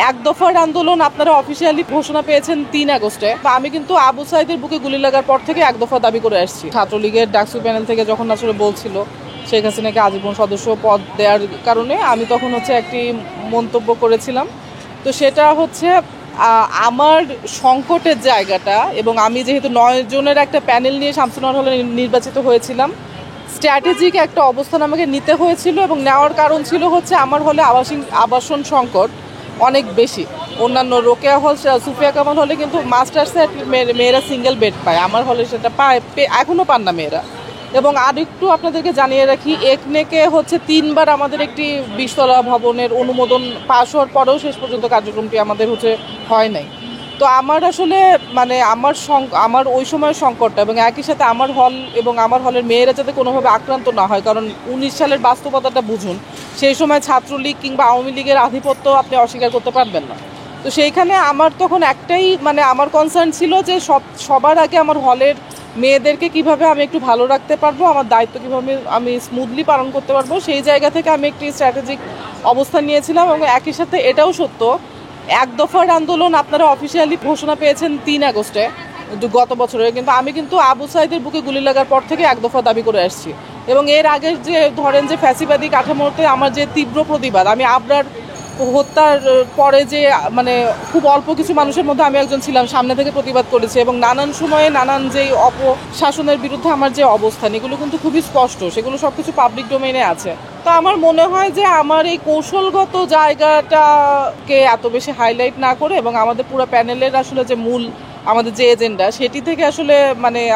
এক দফার আন্দোলন আপনারা অফিসিয়ালি ঘোষণা পেয়েছেন 3 আগস্টে। আমি কিন্তু আবু সাইদের বুকে গুলি লাগার পর থেকে এক দফা দাবি করে আসছি। ছাত্রলীগের ডাকসু প্যানেল থেকে যখন আসলে বলছিল শেখ হাসিনাকে আজীবন সদস্য পদ দেওয়ার কারণে আমি তখন একটি মন্তব্য করেছিলাম। তো সেটা আমার সংকটের জায়গাটা, এবং আমি যেহেতু 9 জনের একটা প্যানেল নিয়ে শামসুন্নাহার হলে নির্বাচিত হয়েছিলাম, স্ট্র্যাটেজিক একটা অবস্থান আমাকে নিতে হয়েছিল, এবং নেওয়ার কারণ ছিল আমার হলে আবাসন সংকট অনেক বেশি। অন্যান্য রোকেয়া হল, সুফিয়া কামাল হলে কিন্তু মাস্টার্সে মেয়েরা সিঙ্গেল বেড পায়, আমার হলে সেটা পায়, এখনও পান না মেয়েরা। এবং আরেকটু আপনাদেরকে জানিয়ে রাখি, একনেকে 3বার আমাদের একটি 20তলা ভবনের অনুমোদন পাশ হওয়ার পরেও শেষ পর্যন্ত কার্যক্রমটি আমাদের হয় নাই। তো আমার আসলে আমার ওই সময়ের সংকটটা, এবং একই সাথে আমার হল এবং আমার হলের মেয়েরা যাতে কোনোভাবে আক্রান্ত না হয়, কারণ 19 সালের বাস্তবতাটা বুঝুন, সেই সময় ছাত্রলীগ কিংবা আওয়ামী লীগের আধিপত্য আপনি অস্বীকার করতে পারবেন না। তো সেইখানে আমার তখন একটাই আমার কনসার্ন ছিল যে সবার আগে আমার হলের মেয়েদেরকে কিভাবে আমি একটু ভালো রাখতে পারবো, আমার দায়িত্ব কিভাবে আমি স্মুথলি পালন করতে পারবো, সেই জায়গা থেকে আমি একটি স্ট্র্যাটেজিক অবস্থান নিয়েছিলাম। এবং একই সাথে এটাও সত্য, এক দফার আন্দোলন আপনারা অফিসিয়ালি ঘোষণা পেয়েছেন 3 আগস্টে গত বছরে, কিন্তু আমি কিন্তু আবু সাইদের বুকে গুলি লাগার পর থেকে এক দফা দাবি করে আসছি। এবং এর আগের যে ফ্যাসিবাদী কাঠামোতে আমার যে তীব্র প্রতিবাদ, আমি আবরার হত্যার পরে খুব অল্প কিছু মানুষের মধ্যে আমি একজন ছিলাম, সামনে থেকে প্রতিবাদ করেছি, এবং নানান সময়ে নানান যেই অপশাসনের বিরুদ্ধে আমার যে অবস্থান, এগুলো কিন্তু খুবই স্পষ্ট, সেগুলো সবকিছু পাবলিক ডোমেইনে আছে। তো আমার মনে হয় যে আমার এই কৌশলগত জায়গাটাকে এত বেশি হাইলাইট না করে, এবং আমাদের পুরো প্যানেলের আসলে যে মূল আমাদের যে এজেন্ডা, সেটি থেকে আসলে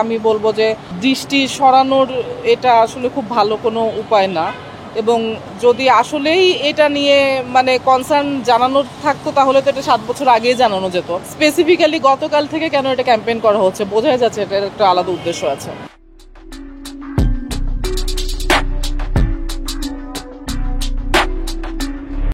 আমি বলবো যে দৃষ্টি সরানোর এটা আসলে খুব ভালো কোনো উপায় না। এবং যদি আসলেই এটা নিয়ে কনসার্ন জানানোর থাকতো, তাহলে তো এটা 7 বছর আগেই জানানো যেত। স্পেসিফিক্যালি গতকাল থেকে কেন এটা ক্যাম্পেইন করা হচ্ছে, বোঝাই যাচ্ছে এটার একটা আলাদা উদ্দেশ্য আছে।